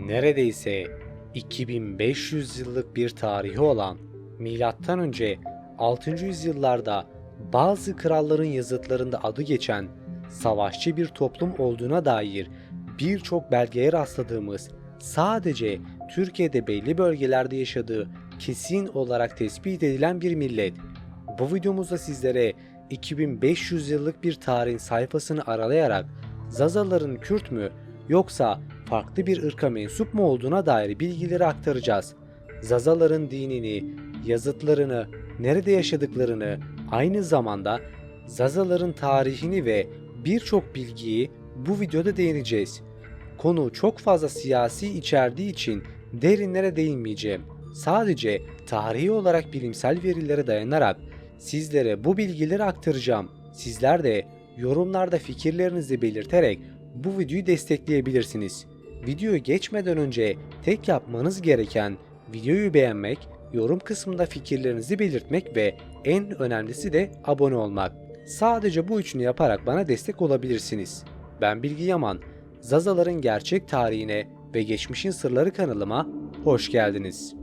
neredeyse 2500 yıllık bir tarihi olan M.Ö. 6. yüzyıllarda bazı kralların yazıtlarında adı geçen savaşçı bir toplum olduğuna dair birçok belgeye rastladığımız, sadece Türkiye'de belli bölgelerde yaşadığı kesin olarak tespit edilen bir millet. Bu videomuzda sizlere 2500 yıllık bir tarihin sayfasını aralayarak Zazaların Kürt mü yoksa farklı bir ırka mensup mu olduğuna dair bilgileri aktaracağız. Zazaların dinini, yazıtlarını, nerede yaşadıklarını, aynı zamanda Zazaların tarihini ve birçok bilgiyi bu videoda değineceğiz. Konu çok fazla siyasi içerdiği için derinlere değinmeyeceğim. Sadece tarihi olarak bilimsel verilere dayanarak sizlere bu bilgileri aktaracağım. Sizler de yorumlarda fikirlerinizi belirterek bu videoyu destekleyebilirsiniz. Videoya geçmeden önce tek yapmanız gereken videoyu beğenmek, yorum kısmında fikirlerinizi belirtmek ve en önemlisi de abone olmak. Sadece bu üçünü yaparak bana destek olabilirsiniz. Ben Bilgi Yaman, Zazaların gerçek tarihine ve geçmişin sırları kanalıma hoş geldiniz.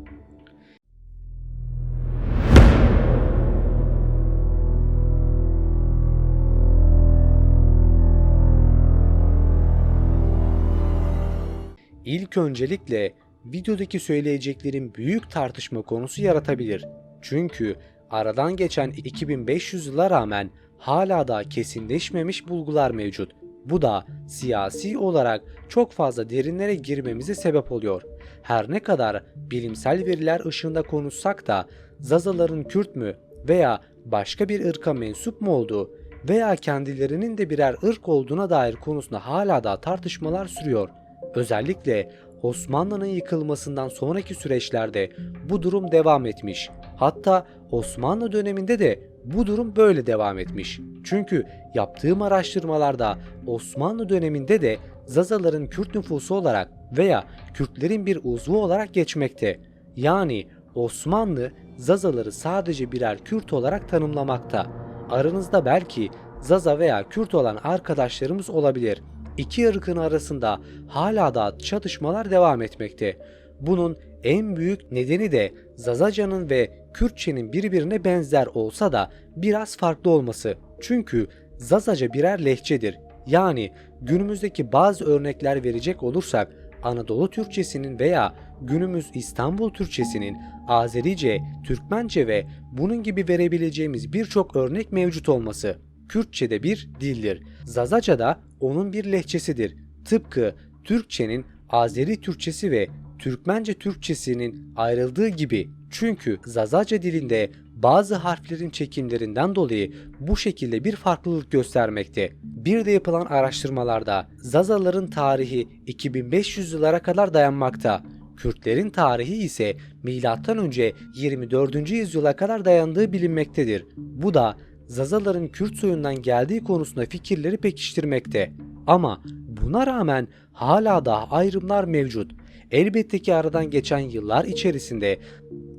İlk öncelikle videodaki söyleyeceklerim büyük tartışma konusu yaratabilir. Çünkü aradan geçen 2500 yıla rağmen hala da kesinleşmemiş bulgular mevcut. Bu da siyasi olarak çok fazla derinlere girmemize sebep oluyor. Her ne kadar bilimsel veriler ışığında konuşsak da Zazaların Kürt mü veya başka bir ırka mensup mu olduğu veya kendilerinin de birer ırk olduğuna dair konusunda hala da tartışmalar sürüyor. Özellikle Osmanlı'nın yıkılmasından sonraki süreçlerde bu durum devam etmiş. Hatta Osmanlı döneminde de bu durum böyle devam etmiş. Çünkü yaptığım araştırmalarda Osmanlı döneminde de Zazaların Kürt nüfusu olarak veya Kürtlerin bir uzvu olarak geçmekte. Yani Osmanlı Zazaları sadece birer Kürt olarak tanımlamakta. Aranızda belki Zaza veya Kürt olan arkadaşlarımız olabilir. İki ırkın arasında hala da çatışmalar devam etmekte. Bunun en büyük nedeni de Zazaca'nın ve Kürtçenin birbirine benzer olsa da biraz farklı olması. Çünkü Zazaca birer lehçedir. Yani günümüzdeki bazı örnekler verecek olursak Anadolu Türkçesinin veya günümüz İstanbul Türkçesinin Azerice, Türkmence ve bunun gibi verebileceğimiz birçok örnek mevcut olması. Kürtçe de bir dildir. Zazaca da onun bir lehçesidir. Tıpkı Türkçenin Azeri Türkçesi ve Türkmence Türkçesinin ayrıldığı gibi. Çünkü Zazaca dilinde bazı harflerin çekimlerinden dolayı bu şekilde bir farklılık göstermekte. Bir de yapılan araştırmalarda Zazaların tarihi 2500 yıllara kadar dayanmakta. Kürtlerin tarihi ise M.Ö. 24. yüzyıla kadar dayandığı bilinmektedir. Bu da Zazaların Kürt soyundan geldiği konusunda fikirleri pekiştirmekte. Ama buna rağmen hala da ayrımlar mevcut. Elbette ki aradan geçen yıllar içerisinde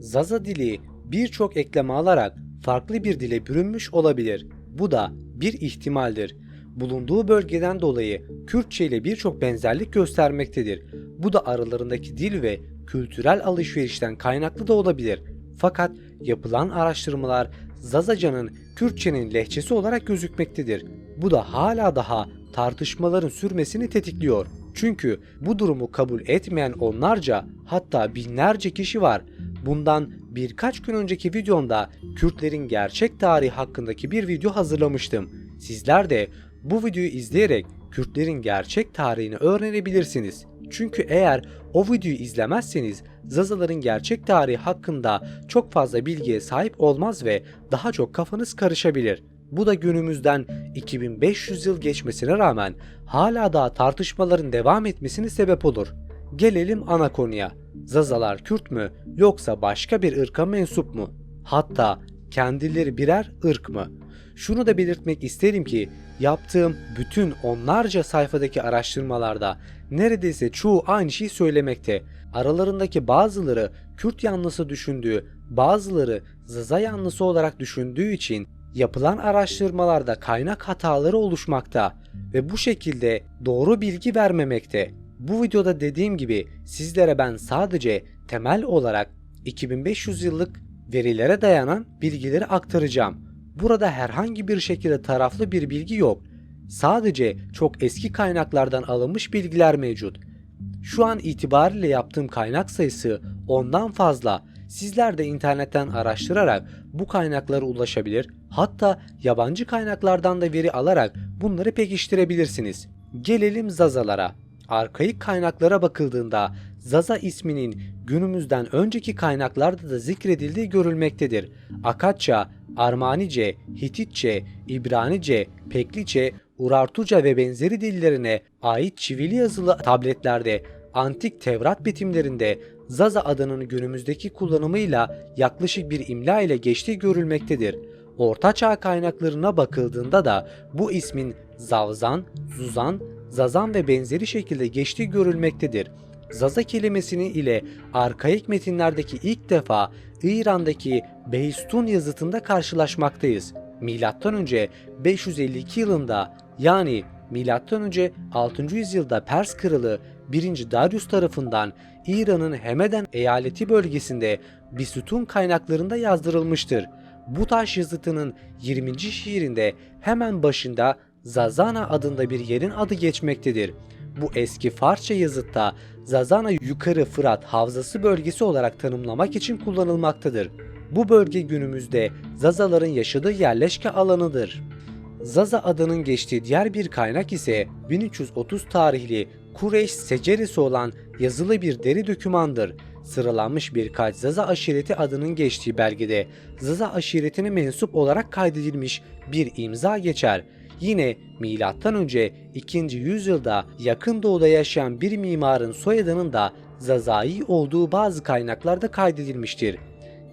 Zaza dili birçok ekleme alarak farklı bir dile bürünmüş olabilir. Bu da bir ihtimaldir. Bulunduğu bölgeden dolayı Kürtçe ile birçok benzerlik göstermektedir. Bu da aralarındaki dil ve kültürel alışverişten kaynaklı da olabilir. Fakat yapılan araştırmalar Zazaca'nın Kürtçenin lehçesi olarak gözükmektedir. Bu da hala daha tartışmaların sürmesini tetikliyor. Çünkü bu durumu kabul etmeyen onlarca, hatta binlerce kişi var. Bundan birkaç gün önceki videomda Kürtlerin gerçek tarihi hakkındaki bir video hazırlamıştım. Sizler de bu videoyu izleyerek Kürtlerin gerçek tarihini öğrenebilirsiniz. Çünkü eğer o videoyu izlemezseniz Zazaların gerçek tarihi hakkında çok fazla bilgiye sahip olmaz ve daha çok kafanız karışabilir. Bu da günümüzden 2500 yıl geçmesine rağmen hala daha tartışmaların devam etmesine sebep olur. Gelelim ana konuya. Zazalar Kürt mü yoksa başka bir ırka mensup mu? Hatta kendileri birer ırk mı? Şunu da belirtmek isterim ki yaptığım bütün onlarca sayfadaki araştırmalarda neredeyse çoğu aynı şeyi söylemekte. Aralarındaki bazıları Kürt yanlısı düşündüğü, bazıları Zaza yanlısı olarak düşündüğü için yapılan araştırmalarda kaynak hataları oluşmakta ve bu şekilde doğru bilgi vermemekte. Bu videoda dediğim gibi sizlere ben sadece temel olarak 2500 yıllık verilere dayanan bilgileri aktaracağım. Burada herhangi bir şekilde taraflı bir bilgi yok. Sadece çok eski kaynaklardan alınmış bilgiler mevcut. Şu an itibariyle yaptığım kaynak sayısı 10'dan fazla. Sizler de internetten araştırarak bu kaynaklara ulaşabilir, hatta yabancı kaynaklardan da veri alarak bunları pekiştirebilirsiniz. Gelelim Zazalara. Arkaik kaynaklara bakıldığında Zaza isminin günümüzden önceki kaynaklarda da zikredildiği görülmektedir. Akatça, Armanice, Hititçe, İbranice, Peklice, Urartuca ve benzeri dillerine ait çivili yazılı tabletlerde, antik Tevrat betimlerinde Zaza adının günümüzdeki kullanımıyla yaklaşık bir imla ile geçtiği görülmektedir. Orta Çağ kaynaklarına bakıldığında da bu ismin Zavzan, Zuzan, Zazan ve benzeri şekilde geçtiği görülmektedir. Zaza kelimesini ile arkaik metinlerdeki ilk defa İran'daki Behistun yazıtında karşılaşmaktayız. M.Ö. 552 yılında yani M.Ö. 6. yüzyılda Pers kralı 1. Darius tarafından İran'ın Hemeden eyaleti bölgesinde Bisutun kaynaklarında yazdırılmıştır. Bu taş yazıtının 20. şiirinde hemen başında Zazana adında bir yerin adı geçmektedir. Bu eski Farsça yazıtta Zazana yukarı Fırat Havzası bölgesi olarak tanımlamak için kullanılmaktadır. Bu bölge günümüzde Zazaların yaşadığı yerleşke alanıdır. Zaza adının geçtiği diğer bir kaynak ise 1330 tarihli Kureyş seceresi olan yazılı bir deri dökümandır. Sıralanmış birkaç Zaza aşireti adının geçtiği belgede Zaza aşiretine mensup olarak kaydedilmiş bir imza geçer. Yine M.Ö. 2. yüzyılda yakın doğuda yaşayan bir mimarın soyadının da Zazai olduğu bazı kaynaklarda kaydedilmiştir.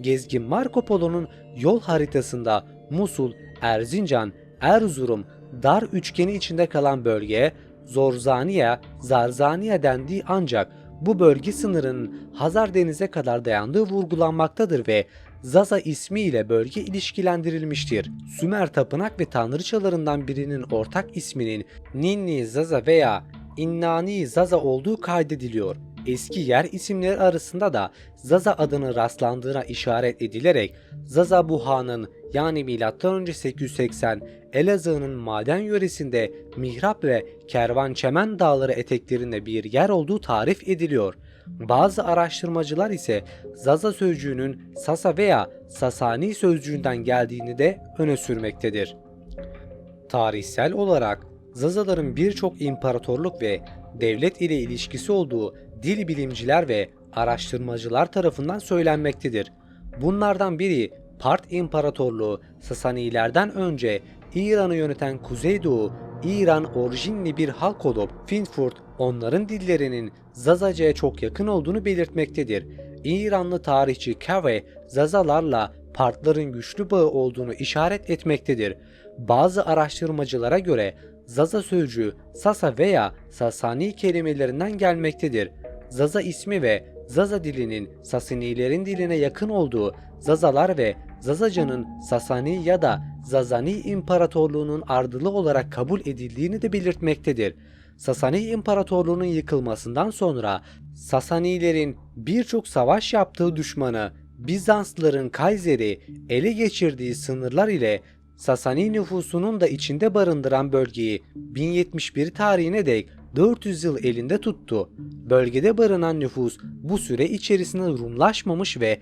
Gezgin Marco Polo'nun yol haritasında Musul, Erzincan, Erzurum, dar üçgeni içinde kalan bölgeye Zorzaniye, Zarzaniye dendiği ancak bu bölge sınırının Hazar Denize kadar dayandığı vurgulanmaktadır ve Zaza ismiyle bölge ilişkilendirilmiştir. Sümer tapınak ve tanrıçalarından birinin ortak isminin Ninni Zaza veya İnnani Zaza olduğu kaydediliyor. Eski yer isimleri arasında da Zaza adının rastlandığına işaret edilerek Zaza Buha'nın yani M.Ö. 880 Elazığ'ın maden yöresinde Mihrap ve Kervançemen dağları eteklerinde bir yer olduğu tarif ediliyor. Bazı araştırmacılar ise Zaza sözcüğünün Sasa veya Sasani sözcüğünden geldiğini de öne sürmektedir. Tarihsel olarak Zazaların birçok imparatorluk ve devlet ile ilişkisi olduğu dil bilimciler ve araştırmacılar tarafından söylenmektedir. Bunlardan biri Part İmparatorluğu Sasanilerden önce İran'ı yöneten Kuzeydoğu İran orijinli bir halk olup Finfurt onların dillerinin Zazaca'ya çok yakın olduğunu belirtmektedir. İranlı tarihçi Kave Zazalarla Partların güçlü bağı olduğunu işaret etmektedir. Bazı araştırmacılara göre Zaza sözcüğü Sasa veya Sasani kelimelerinden gelmektedir. Zaza ismi ve Zaza dilinin Sasanilerin diline yakın olduğu Zazalar ve Zazaca'nın Sasani ya da Zazani İmparatorluğu'nun ardılı olarak kabul edildiğini de belirtmektedir. Sasani İmparatorluğu'nun yıkılmasından sonra Sasanilerin birçok savaş yaptığı düşmanı Bizanslıların Kayseri ele geçirdiği sınırlar ile Sasani nüfusunun da içinde barındıran bölgeyi 1071 tarihine dek 400 yıl elinde tuttu. Bölgede barınan nüfus bu süre içerisinde Rumlaşmamış ve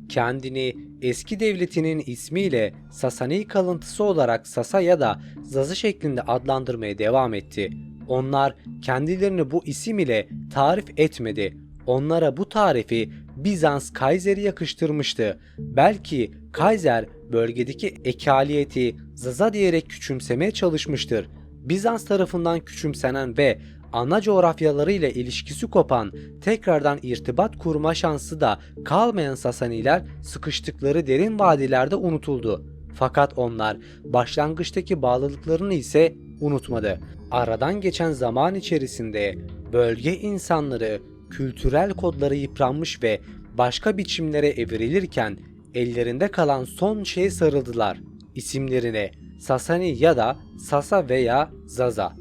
kendini eski devletinin ismiyle Sasani kalıntısı olarak Sasa ya da Zaza şeklinde adlandırmaya devam etti. Onlar kendilerini bu isim ile tarif etmedi. Onlara bu tarifi Bizans Kayseri yakıştırmıştı. Belki Kayser bölgedeki ekaliyeti Zaza diyerek küçümsemeye çalışmıştır. Bizans tarafından küçümsenen ve ana coğrafyalarıyla ilişkisi kopan, tekrardan irtibat kurma şansı da kalmayan Sasaniler sıkıştıkları derin vadilerde unutuldu. Fakat onlar başlangıçtaki bağlılıklarını ise unutmadı. Aradan geçen zaman içerisinde bölge insanları kültürel kodları yıpranmış ve başka biçimlere evrilirken ellerinde kalan son şeye sarıldılar. İsimlerine Sasani ya da Sasa veya Zaza.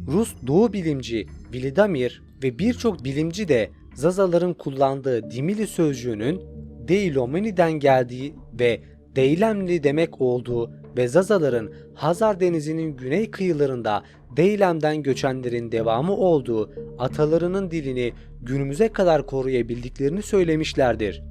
Rus doğu bilimci Vladimir ve birçok bilimci de Zazaların kullandığı Dimili sözcüğünün Deilomeni'den geldiği ve Deylemli demek olduğu ve Zazaların Hazar Denizi'nin güney kıyılarında Deylem'den göçenlerin devamı olduğu, atalarının dilini günümüze kadar koruyabildiklerini söylemişlerdir.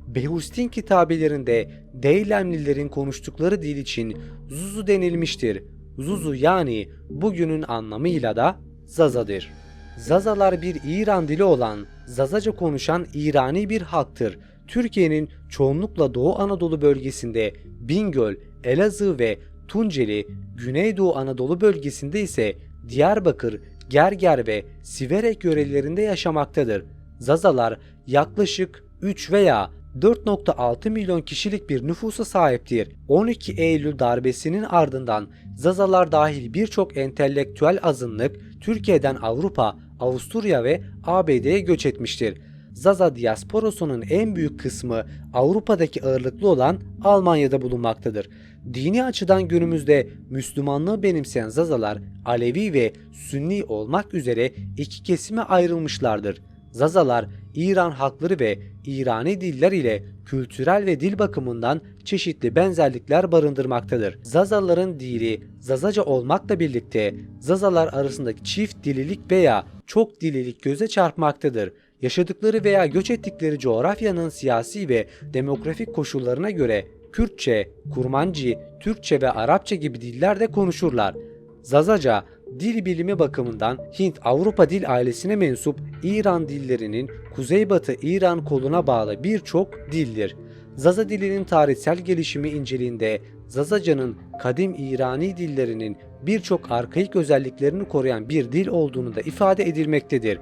Behustin kitabelerinde Deylemlilerin konuştukları dil için Zuzu denilmiştir. Zuzu yani bugünün anlamıyla da Zazadır. Zazalar bir İran dili olan Zazaca konuşan İrani bir halktır. Türkiye'nin çoğunlukla Doğu Anadolu bölgesinde Bingöl, Elazığ ve Tunceli, Güneydoğu Anadolu bölgesinde ise Diyarbakır, Gerger ve Siverek yörelerinde yaşamaktadır. Zazalar yaklaşık 3 veya 4,6 milyon kişilik bir nüfusa sahiptir. 12 Eylül darbesinin ardından Zazalar dahil birçok entelektüel azınlık Türkiye'den Avrupa, Avusturya ve ABD'ye göç etmiştir. Zaza diasporusunun en büyük kısmı Avrupa'daki ağırlıklı olan Almanya'da bulunmaktadır. Dini açıdan günümüzde Müslümanlığı benimseyen Zazalar Alevi ve Sünni olmak üzere iki kesime ayrılmışlardır. Zazalar İran halkları ve İrani diller ile kültürel ve dil bakımından çeşitli benzerlikler barındırmaktadır. Zazaların dili Zazaca olmakla birlikte Zazalar arasındaki çift dililik veya çok dililik göze çarpmaktadır. Yaşadıkları veya göç ettikleri coğrafyanın siyasi ve demografik koşullarına göre Kürtçe, Kurmanci, Türkçe ve Arapça gibi diller de konuşurlar. Zazaca, dil bilimi bakımından Hint-Avrupa dil ailesine mensup İran dillerinin Kuzeybatı İran koluna bağlı birçok dildir. Zaza dilinin tarihsel gelişimi inceliğinde Zazaca'nın kadim İrani dillerinin birçok arkaik özelliklerini koruyan bir dil olduğunu da ifade edilmektedir.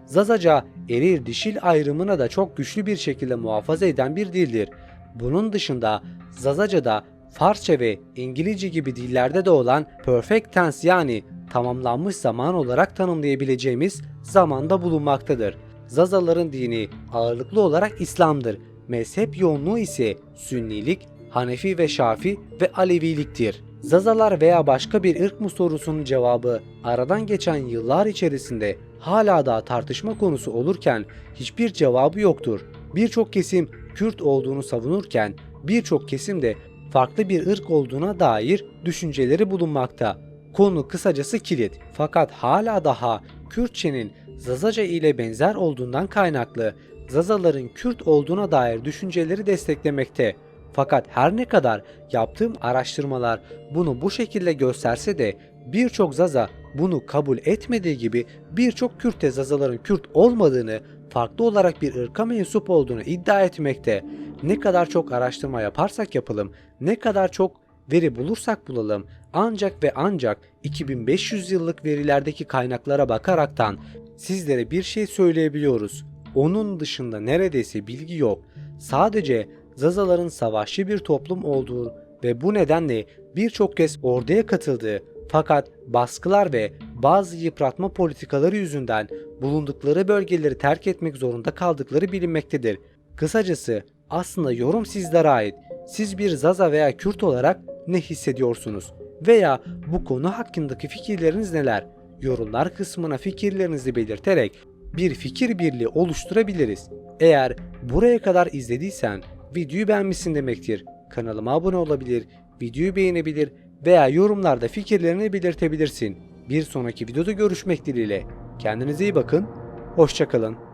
Zazaca eril dişil ayrımına da çok güçlü bir şekilde muhafaza eden bir dildir. Bunun dışında Zazaca'da Farsça ve İngilizce gibi dillerde de olan perfect tense yani tamamlanmış zaman olarak tanımlayabileceğimiz zamanda bulunmaktadır. Zazaların dini ağırlıklı olarak İslam'dır. Mezhep yoğunluğu ise Sünnilik, Hanefi ve Şafi ve Aleviliktir. Zazalar veya başka bir ırk mı sorusunun cevabı aradan geçen yıllar içerisinde hala da tartışma konusu olurken hiçbir cevabı yoktur. Birçok kesim Kürt olduğunu savunurken birçok kesim de farklı bir ırk olduğuna dair düşünceleri bulunmakta. Konu kısacası kilit. Fakat hala daha Kürtçenin Zazaca ile benzer olduğundan kaynaklı Zazaların Kürt olduğuna dair düşünceleri desteklemekte. Fakat her ne kadar yaptığım araştırmalar bunu bu şekilde gösterse de birçok Zaza bunu kabul etmediği gibi birçok Kürt de Zazaların Kürt olmadığını, farklı olarak bir ırka mensup olduğunu iddia etmekte. Ne kadar çok araştırma yaparsak yapalım, ne kadar çok veri bulursak bulalım ancak ve ancak 2500 yıllık verilerdeki kaynaklara bakaraktan sizlere bir şey söyleyebiliyoruz. Onun dışında neredeyse bilgi yok. Sadece Zazaların savaşçı bir toplum olduğu ve bu nedenle birçok kez orduya katıldığı fakat baskılar ve bazı yıpratma politikaları yüzünden bulundukları bölgeleri terk etmek zorunda kaldıkları bilinmektedir. Kısacası aslında yorum sizlere ait. Siz bir Zaza veya Kürt olarak ne hissediyorsunuz? Veya bu konu hakkındaki fikirleriniz neler? Yorumlar kısmına fikirlerinizi belirterek bir fikir birliği oluşturabiliriz. Eğer buraya kadar izlediysen videoyu beğenmişsin demektir. Kanalıma abone olabilir, videoyu beğenebilir veya yorumlarda fikirlerini belirtebilirsin. Bir sonraki videoda görüşmek dileğiyle. Kendinize iyi bakın, hoşça kalın.